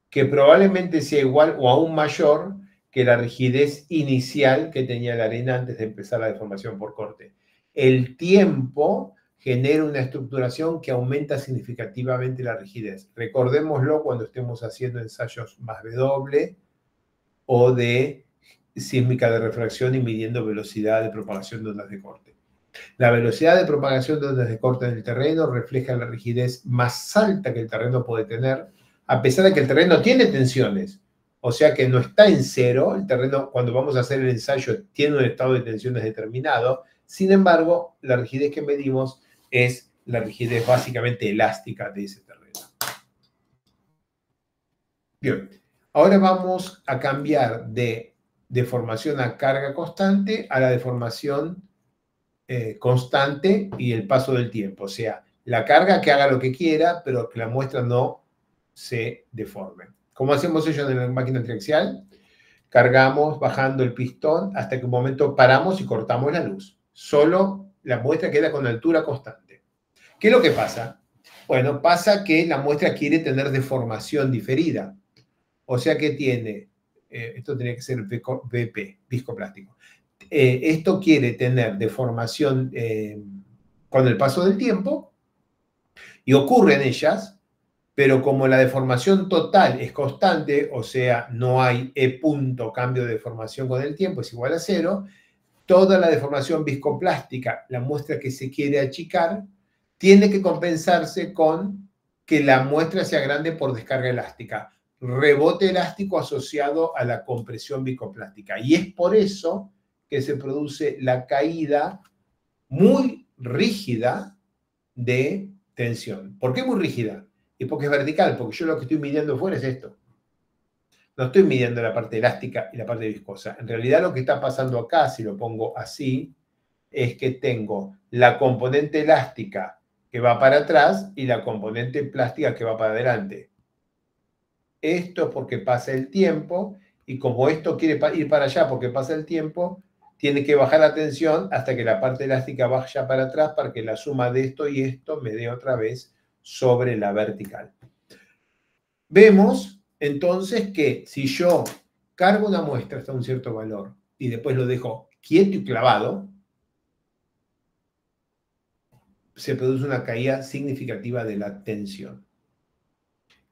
que probablemente sea igual o aún mayor que la rigidez inicial que tenía la arena antes de empezar la deformación por corte. El tiempo genera una estructuración que aumenta significativamente la rigidez. Recordémoslo cuando estemos haciendo ensayos más W o de sísmica de refracción y midiendo velocidad de propagación de ondas de corte. La velocidad de propagación de ondas de corte en el terreno refleja la rigidez más alta que el terreno puede tener, a pesar de que el terreno tiene tensiones. O sea que no está en cero, el terreno cuando vamos a hacer el ensayo tiene un estado de tensiones determinado, sin embargo, la rigidez que medimos es la rigidez básicamente elástica de ese terreno. Bien, ahora vamos a cambiar de deformación a carga constante a la deformación constante y el paso del tiempo. O sea, la carga que haga lo que quiera, pero que la muestra no se deforme. ¿Cómo hacemos ello en la máquina triaxial? Cargamos bajando el pistón hasta que un momento paramos y cortamos la luz. Solo la muestra queda con altura constante. ¿Qué es lo que pasa? Bueno, pasa que la muestra quiere tener deformación diferida. O sea que tiene, esto tiene que ser VP, viscoplástico. Esto quiere tener deformación con el paso del tiempo y ocurre en ellas, pero como la deformación total es constante, o sea, no hay E punto cambio de deformación con el tiempo, es igual a cero, toda la deformación viscoplástica, la muestra que se quiere achicar, tiene que compensarse con que la muestra sea grande por descarga elástica, rebote elástico asociado a la compresión viscoplástica. Y es por eso que se produce la caída muy rígida de tensión. ¿Por qué muy rígida? Y porque es vertical, porque yo lo que estoy midiendo fuera es esto. No estoy midiendo la parte elástica y la parte viscosa. En realidad lo que está pasando acá, si lo pongo así, es que tengo la componente elástica que va para atrás y la componente plástica que va para adelante. Esto es porque pasa el tiempo y como esto quiere ir para allá porque pasa el tiempo, tiene que bajar la tensión hasta que la parte elástica vaya para atrás para que la suma de esto y esto me dé otra vez sobre la vertical. Vemos entonces que si yo cargo una muestra hasta un cierto valor y después lo dejo quieto y clavado, se produce una caída significativa de la tensión.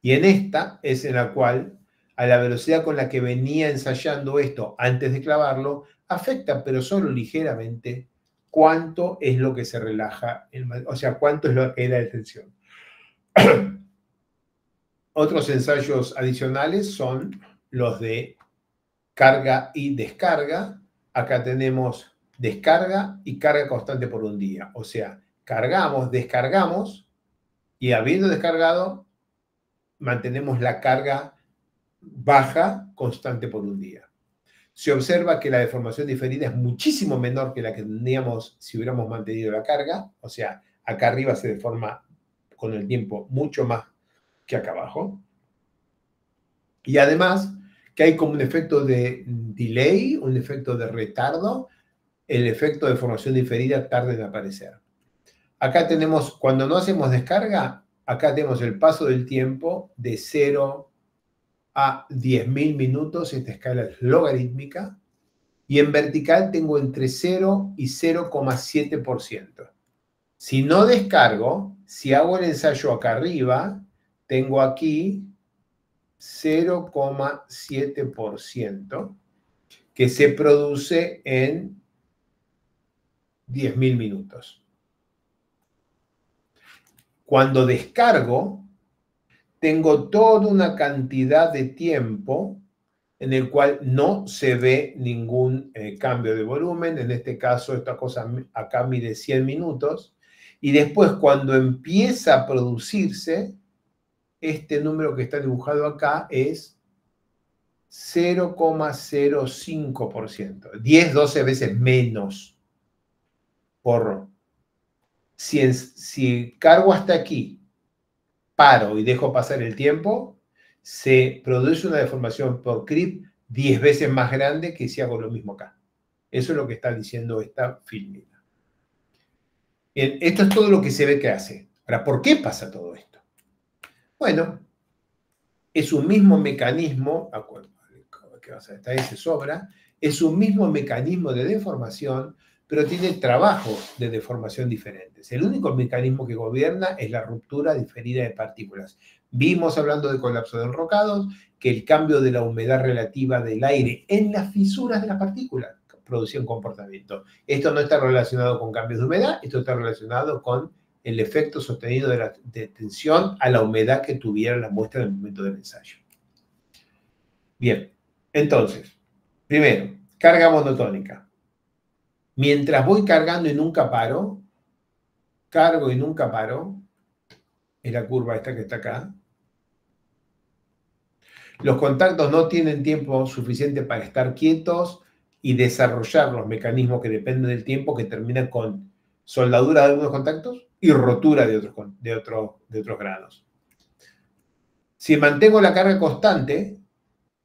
Y en esta es en la cual, a la velocidad con la que venía ensayando esto antes de clavarlo, afecta, pero solo ligeramente, cuánto es lo que se relaja, o sea, cuánto es la caída de tensión. Otros ensayos adicionales son los de carga y descarga. Acá tenemos descarga y carga constante por un día. O sea, cargamos, descargamos y habiendo descargado, mantenemos la carga baja constante por un día. Se observa que la deformación diferida es muchísimo menor que la que tendríamos si hubiéramos mantenido la carga. O sea, acá arriba se deforma con el tiempo mucho más que acá abajo. Y además que hay como un efecto de delay, un efecto de retardo, el efecto de deformación diferida tarda en aparecer. Acá tenemos, cuando no hacemos descarga, acá tenemos el paso del tiempo de 0 a 10.000 minutos, esta escala es logarítmica, y en vertical tengo entre 0 y 0,7%. Si no descargo, si hago el ensayo acá arriba, tengo aquí 0,7% que se produce en 10.000 minutos. Cuando descargo, tengo toda una cantidad de tiempo en el cual no se ve ningún cambio de volumen. En este caso, esta cosa acá mide 100 minutos. Y después, cuando empieza a producirse, este número que está dibujado acá es 0,05%. 10, 12 veces menos. Si cargo hasta aquí, paro y dejo pasar el tiempo, se produce una deformación por creep 10 veces más grande que si hago lo mismo acá. Eso es lo que está diciendo esta filmina. Bien, esto es todo lo que se ve que hace. Ahora, ¿por qué pasa todo esto? Bueno, es un mismo mecanismo, esta vez se sobra, es un mismo mecanismo de deformación, pero tiene trabajos de deformación diferentes. El único mecanismo que gobierna es la ruptura diferida de partículas. Vimos, hablando de colapso de enrocados, que el cambio de la humedad relativa del aire en las fisuras de las partículas producía un comportamiento. Esto no está relacionado con cambios de humedad, esto está relacionado con el efecto sostenido de tensión a la humedad que tuviera la muestra en el momento del ensayo. Bien, entonces, primero, carga monotónica. Mientras voy cargando y nunca paro, cargo y nunca paro, es la curva esta que está acá. Los contactos no tienen tiempo suficiente para estar quietos y desarrollar los mecanismos que dependen del tiempo, que terminan con soldadura de algunos contactos y rotura de otros granos. Si mantengo la carga constante,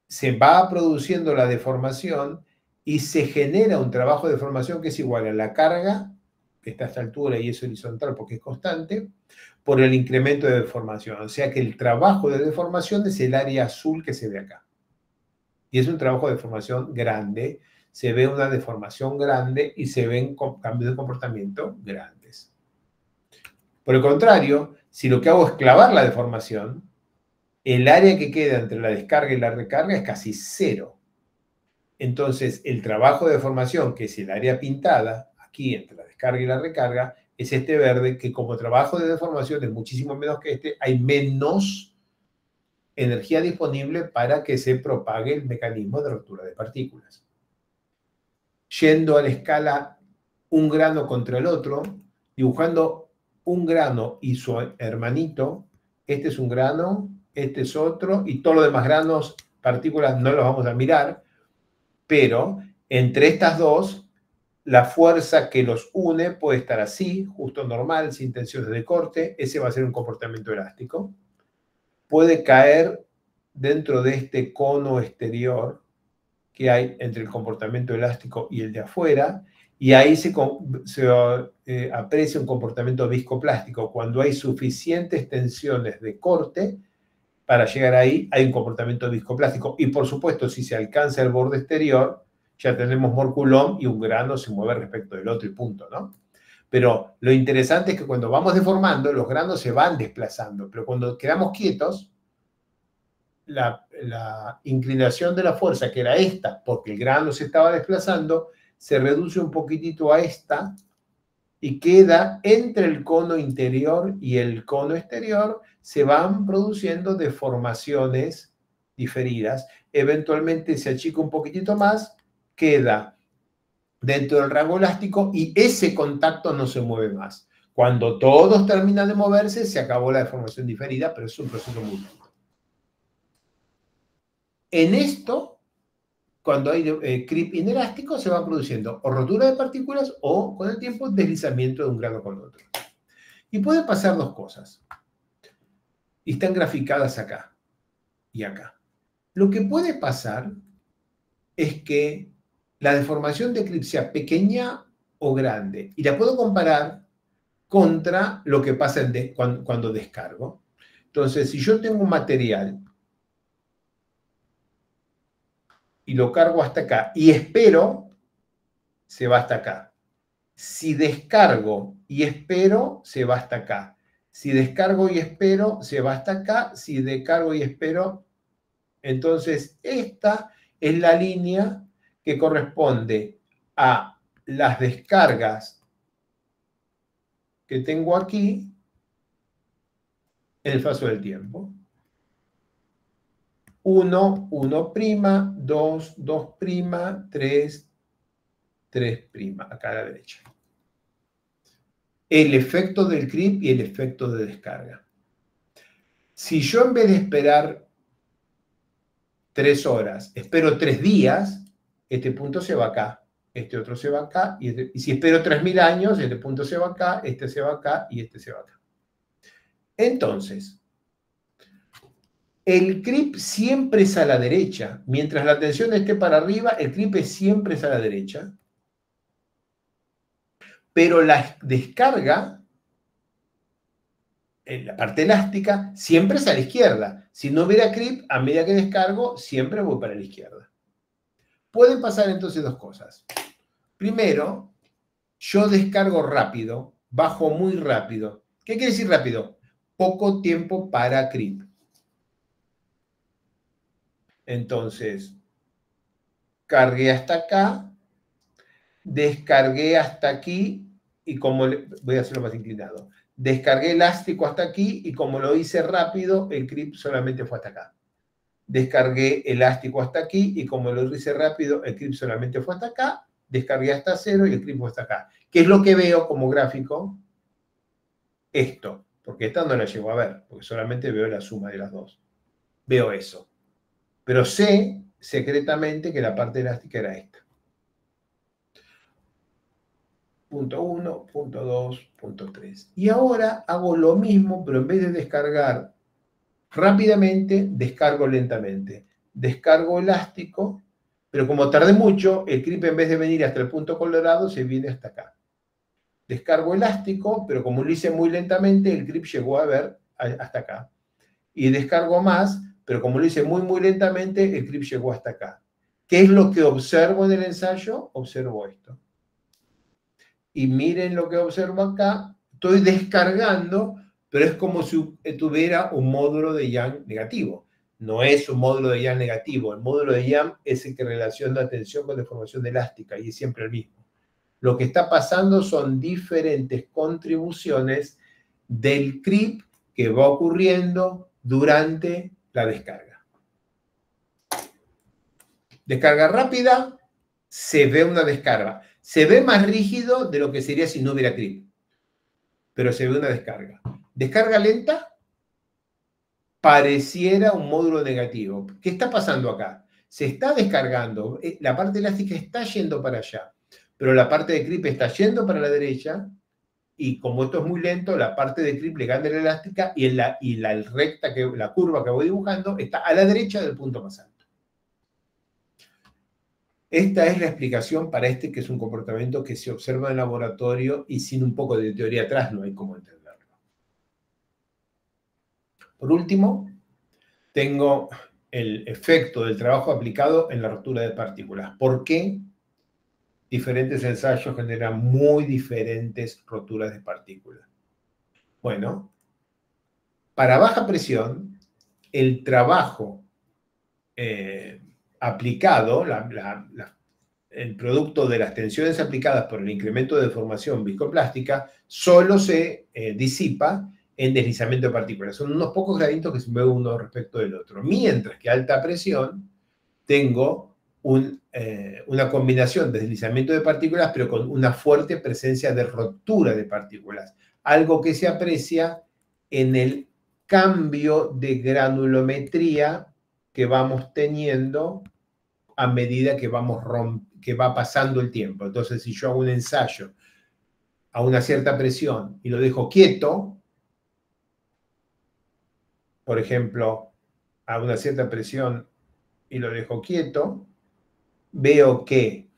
se va produciendo la deformación y se genera un trabajo de deformación que es igual a la carga, que está a esta altura y es horizontal porque es constante, por el incremento de deformación. O sea que el trabajo de deformación es el área azul que se ve acá. Y es un trabajo de deformación grande, se ve una deformación grande y se ven cambios de comportamiento grandes. Por el contrario, si lo que hago es clavar la deformación, el área que queda entre la descarga y la recarga es casi cero. Entonces, el trabajo de deformación, que es el área pintada, aquí entre la descarga y la recarga, es este verde, que como trabajo de deformación es muchísimo menos que este, hay menos energía disponible para que se propague el mecanismo de ruptura de partículas. Yendo a la escala un grano contra el otro, dibujando un grano y su hermanito, este es un grano, este es otro, y todos los demás granos, partículas, no los vamos a mirar, pero entre estas dos, la fuerza que los une puede estar así, justo normal, sin tensiones de corte, ese va a ser un comportamiento elástico. Puede caer dentro de este cono exterior que hay entre el comportamiento elástico y el de afuera, y ahí se aprecia un comportamiento viscoplástico. Cuando hay suficientes tensiones de corte, para llegar ahí hay un comportamiento viscoplástico. Y por supuesto, si se alcanza el borde exterior, ya tenemos Mort Coulomb y un grano se mueve respecto del otro y punto, ¿no? Pero lo interesante es que cuando vamos deformando, los granos se van desplazando, pero cuando quedamos quietos, la inclinación de la fuerza, que era esta, porque el grano se estaba desplazando, se reduce un poquitito a esta y queda entre el cono interior y el cono exterior, se van produciendo deformaciones diferidas. Eventualmente se achica un poquitito más, queda dentro del rango elástico y ese contacto no se mueve más. Cuando todos terminan de moverse, se acabó la deformación diferida, pero es un proceso muy lento. En esto, cuando hay creep inelástico, se va produciendo o rotura de partículas o, con el tiempo, deslizamiento de un grano con otro. Y pueden pasar dos cosas. Y están graficadas acá y acá. Lo que puede pasar es que la deformación de creep sea pequeña o grande. Y la puedo comparar contra lo que pasa cuando descargo. Entonces, si yo tengo un material y lo cargo hasta acá y espero, se va hasta acá. Si descargo y espero, se va hasta acá. Si descargo y espero, se va hasta acá. Si descargo y espero, entonces esta es la línea que corresponde a las descargas que tengo aquí en el paso del tiempo. 1, 1', 2, 2', 3, 3', acá a la derecha. El efecto del creep y el efecto de descarga. Si yo en vez de esperar 3 horas, espero 3 días, este punto se va acá, este otro se va acá, y si espero 3000 años, este punto se va acá, este se va acá y este se va acá. Entonces, el creep siempre es a la derecha. Mientras la tensión esté para arriba, el creep siempre es a la derecha. Pero la descarga, en la parte elástica, siempre es a la izquierda. Si no hubiera creep, a medida que descargo, siempre voy para la izquierda. Pueden pasar entonces dos cosas. Primero, yo descargo rápido, bajo muy rápido. ¿Qué quiere decir rápido? Poco tiempo para creep. Entonces, cargué hasta acá, descargué hasta aquí, y como voy a hacerlo más inclinado. Descargué elástico hasta aquí, y como lo hice rápido, el creep solamente fue hasta acá. Descargué elástico hasta aquí, y como lo hice rápido, el creep solamente fue hasta acá. Descargué hasta 0 y el creep fue hasta acá. ¿Qué es lo que veo como gráfico? Esto, porque esta no la llego a ver, porque solamente veo la suma de las dos. Veo eso. Pero sé secretamente que la parte elástica era esta. Punto 1, punto 2, punto 3. Y ahora hago lo mismo, pero en vez de descargar rápidamente, descargo lentamente. Descargo elástico, pero como tardé mucho, el creep en vez de venir hasta el punto colorado, se viene hasta acá. Descargo elástico, pero como lo hice muy lentamente, el creep llegó a ver hasta acá. Y descargo más, pero como lo hice muy, muy lentamente, el creep llegó hasta acá. ¿Qué es lo que observo en el ensayo? Observo esto. Y miren lo que observo acá. Estoy descargando, pero es como si tuviera un módulo de Young negativo. No es un módulo de Young negativo. El módulo de Young es el que relaciona la tensión con deformación elástica y es siempre el mismo. Lo que está pasando son diferentes contribuciones del creep que va ocurriendo durante la descarga. Descarga rápida, se ve una descarga. Se ve más rígido de lo que sería si no hubiera creep, pero se ve una descarga. Descarga lenta, pareciera un módulo negativo. ¿Qué está pasando acá? Se está descargando, la parte elástica está yendo para allá, pero la parte de creep está yendo para la derecha, y como esto es muy lento, la parte de creep le gana la elástica, y la recta, la curva que voy dibujando, está a la derecha del punto más alto. Esta es la explicación para este, que es un comportamiento que se observa en el laboratorio y sin un poco de teoría atrás no hay cómo entenderlo. Por último, tengo el efecto del trabajo aplicado en la rotura de partículas. ¿Por qué diferentes ensayos generan muy diferentes roturas de partículas? Bueno, para baja presión, el trabajo aplicado, el producto de las tensiones aplicadas por el incremento de deformación viscoplástica, solo se disipa en deslizamiento de partículas. Son unos pocos graditos que se mueven uno respecto del otro. Mientras que a alta presión tengo una combinación de deslizamiento de partículas, pero con una fuerte presencia de rotura de partículas. Algo que se aprecia en el cambio de granulometría que vamos teniendo a medida que va pasando el tiempo. Entonces, si yo hago un ensayo a una cierta presión y lo dejo quieto, por ejemplo, a una cierta presión y lo dejo quieto, veo que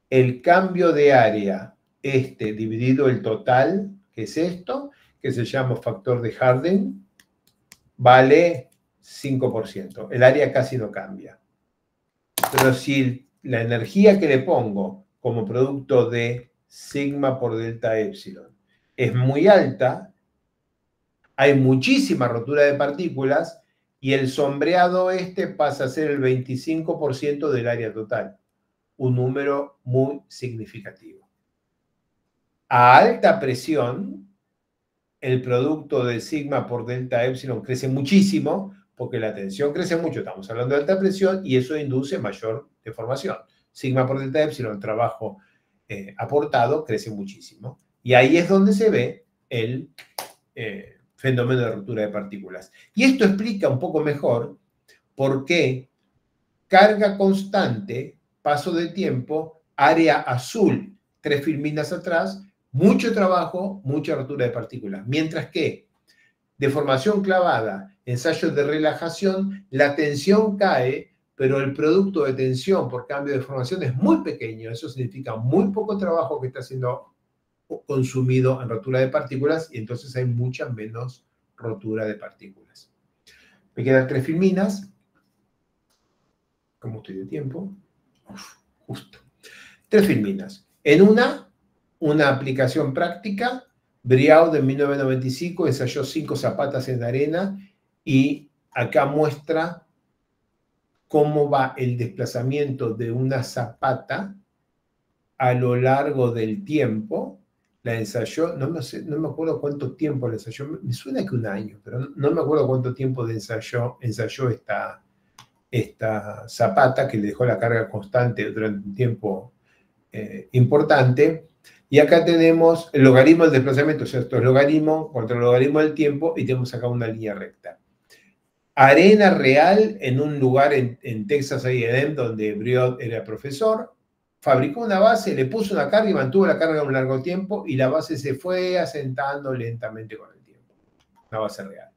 el cambio de área, dividido el total, que es esto, que se llama factor de Harding, vale 5%. El área casi no cambia. Pero si la energía que le pongo como producto de sigma por delta epsilon es muy alta, hay muchísima rotura de partículas y el sombreado pasa a ser el 25% del área total. Un número muy significativo. A alta presión, el producto de sigma por delta epsilon crece muchísimo, porque la tensión crece mucho, estamos hablando de alta presión, y eso induce mayor deformación. Sigma por delta epsilon, el trabajo aportado, crece muchísimo. Y ahí es donde se ve el fenómeno de ruptura de partículas. Y esto explica un poco mejor por qué carga constante, paso de tiempo, área azul, 3 filminas atrás, mucho trabajo, mucha rotura de partículas. Mientras que deformación clavada, ensayos de relajación, la tensión cae, pero el producto de tensión por cambio de deformación es muy pequeño. Eso significa muy poco trabajo que está siendo consumido en rotura de partículas y entonces hay mucha menos rotura de partículas. Me quedan 3 filminas. ¿Cómo estoy de tiempo? Justo. 3 filminas. En una aplicación práctica, Briaud en 1995 ensayó 5 zapatas en arena y acá muestra cómo va el desplazamiento de una zapata a lo largo del tiempo. La ensayó, no me acuerdo cuánto tiempo la ensayó, me suena que un año, pero no me acuerdo cuánto tiempo de ensayó esta zapata que le dejó la carga constante durante un tiempo importante. Y acá tenemos el logaritmo del desplazamiento, o sea, esto es logaritmo contra el logaritmo del tiempo y tenemos acá una línea recta. Arena real en un lugar en Texas A&M donde Briaud era profesor, fabricó una base, le puso una carga y mantuvo la carga un largo tiempo y la base se fue asentando lentamente con el tiempo. Una base real.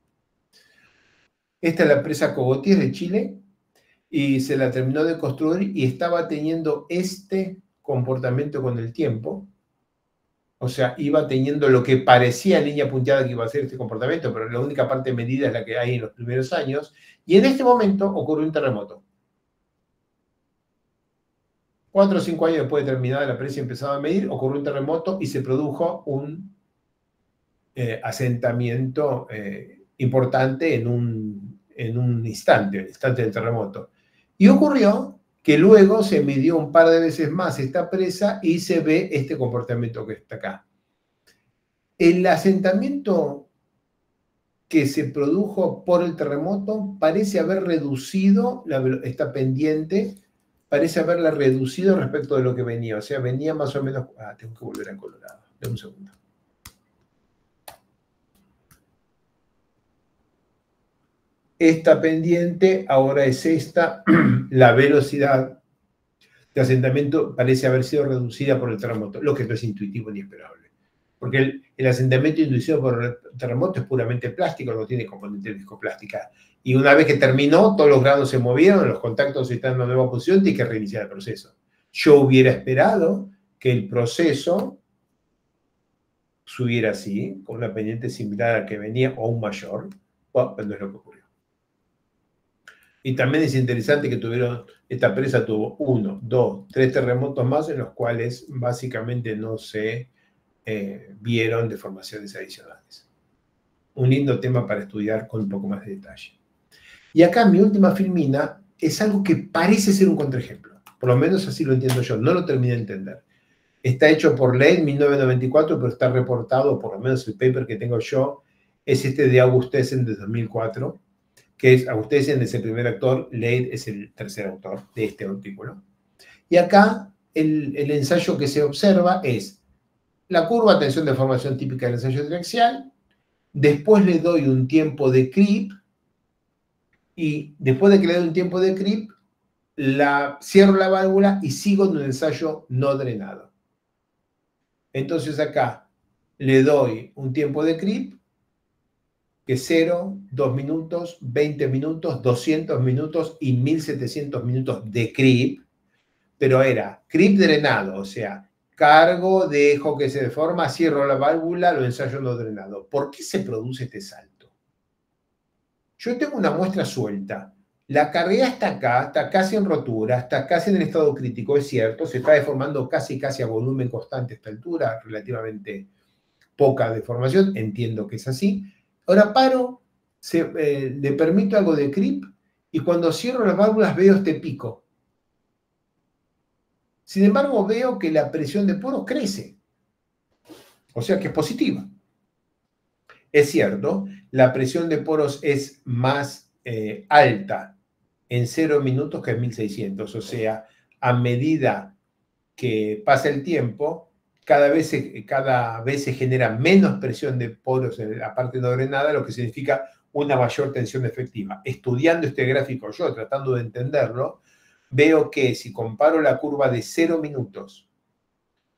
Esta es la empresa Cogotier de Chile y se la terminó de construir y estaba teniendo este comportamiento con el tiempo. O sea, iba teniendo lo que parecía en línea punteada que iba a ser este comportamiento, pero la única parte medida es la que hay en los primeros años. Y en este momento ocurrió un terremoto. 4 o 5 años después de terminada la prensa empezaba a medir, ocurrió un terremoto y se produjo un asentamiento importante en un instante, el instante del terremoto. Y ocurrió que luego se midió un par de veces más esta presa y se ve este comportamiento que está acá. El asentamiento que se produjo por el terremoto parece haber reducido esta pendiente, parece haberla reducido respecto de lo que venía. O sea, venía más o menos... tengo que volver a Colorado. Dame un segundo. Esta pendiente ahora es esta. La velocidad de asentamiento parece haber sido reducida por el terremoto, lo que no es intuitivo ni esperable. Porque el asentamiento inducido por el terremoto es puramente plástico, no tiene componente viscoplástica. Y una vez que terminó, todos los grados se movieron, los contactos están en una nueva posición, tiene que reiniciar el proceso. Yo hubiera esperado que el proceso subiera así, con una pendiente similar a la que venía o un mayor, pero no es lo que ocurrió. Y también es interesante que esta presa tuvo 1, 2, 3 terremotos más en los cuales básicamente no se vieron deformaciones adicionales. Un lindo tema para estudiar con un poco más de detalle. Y acá mi última filmina es algo que parece ser un contraejemplo. Por lo menos así lo entiendo yo, no lo terminé de entender. Está hecho por Leigh en 1994, pero está reportado, por lo menos el paper que tengo yo, es este de Augustesen de 2004, que es Augustesen es el primer autor, Leigh es el tercer autor de este artículo. Y acá el ensayo que se observa es la curva de tensión de formación típica del ensayo triaxial, después le doy un tiempo de creep, y después de que le doy un tiempo de creep, cierro la válvula y sigo en un ensayo no drenado. Entonces acá le doy un tiempo de creep, que es 0, 2 minutos, 20 minutos, 200 minutos y 1700 minutos de creep, pero era creep drenado, o sea, cargo, dejo que se deforma, cierro la válvula, lo ensayo no drenado. ¿Por qué se produce este salto? Yo tengo una muestra suelta, La cargué hasta acá, está casi en rotura, está casi en el estado crítico, es cierto, se está deformando casi a volumen constante a esta altura, relativamente poca deformación, entiendo que es así. Ahora paro, le permito algo de creep, y cuando cierro las válvulas veo este pico. Sin embargo, veo que la presión de poros crece, o sea que es positiva. Es cierto, la presión de poros es más alta en 0 minutos que en 1600, o sea, a medida que pasa el tiempo, cada vez se genera menos presión de poros en la parte no drenada, lo que significa una mayor tensión efectiva. Estudiando este gráfico yo, tratando de entenderlo, veo que si comparo la curva de 0 minutos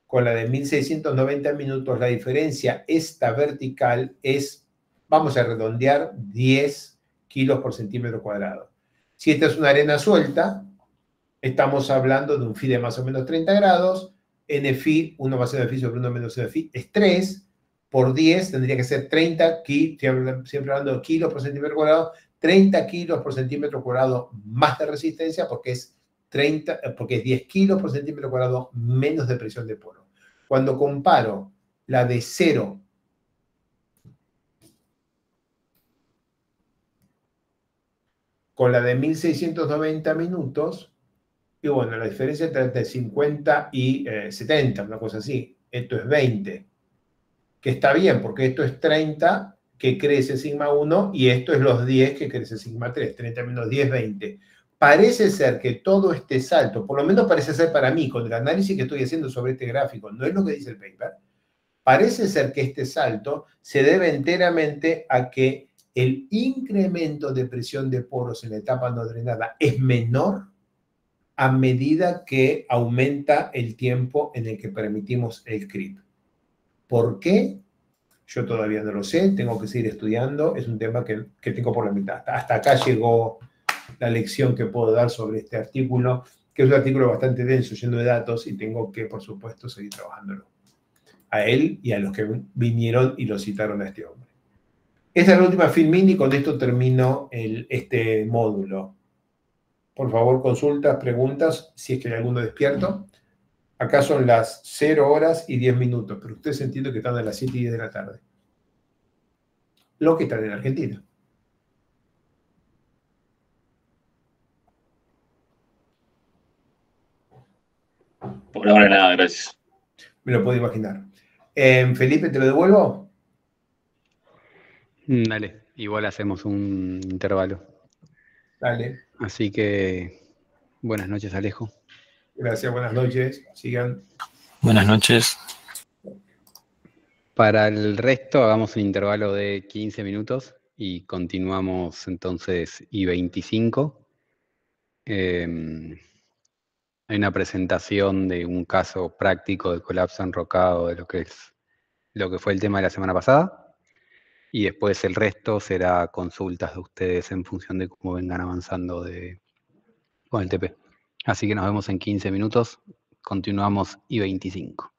con la de 1690 minutos, la diferencia esta vertical es, vamos a redondear, 10 kilos por centímetro cuadrado. Si esta es una arena suelta, estamos hablando de un phi de más o menos 30 grados, NFi, 1 más NFi sobre 1 menos NFi, es 3, por 10 tendría que ser 30 kilos, siempre hablando de kilos por centímetro cuadrado, 30 kilos por centímetro cuadrado más de resistencia, porque es 10 kilos por centímetro cuadrado menos de presión de poro. Cuando comparo la de 0 con la de 1690 minutos, y bueno, la diferencia entre 50 y 70, una cosa así. Esto es 20, que está bien, porque esto es 30 que crece sigma 1 y esto es los 10 que crece sigma 3. 30 menos 10, 20. Parece ser que todo este salto, por lo menos parece ser para mí, con el análisis que estoy haciendo sobre este gráfico, no es lo que dice el paper, parece ser que este salto se debe enteramente a que el incremento de presión de poros en la etapa no drenada es menor a medida que aumenta el tiempo en el que permitimos el creep. ¿Por qué? Yo todavía no lo sé, tengo que seguir estudiando, es un tema que tengo por la mitad. Hasta acá llegó la lección que puedo dar sobre este artículo, que es un artículo bastante denso, lleno de datos, y tengo que, por supuesto, seguir trabajándolo. A él y a los que vinieron y lo citaron a este hombre. Esta es la última film mini, con esto termino este módulo. Por favor, consultas, preguntas, si es que hay alguno despierto. Acá son las 0 horas y 10 minutos, pero ustedes entienden que están a las 7 y 10 de la tarde. Lo que están en Argentina. Por ahora nada, gracias. Me lo puedo imaginar. Felipe, ¿te lo devuelvo? Dale, igual hacemos un intervalo. Dale. Así que, buenas noches, Alejo. Gracias, buenas noches. Sigan. Buenas noches. Para el resto, hagamos un intervalo de 15 minutos y continuamos entonces I-25. Hay una presentación de un caso práctico de colapso enrocado de lo que fue el tema de la semana pasada. Y después el resto será consultas de ustedes en función de cómo vengan avanzando con el TP. Así que nos vemos en 15 minutos. Continuamos I-25.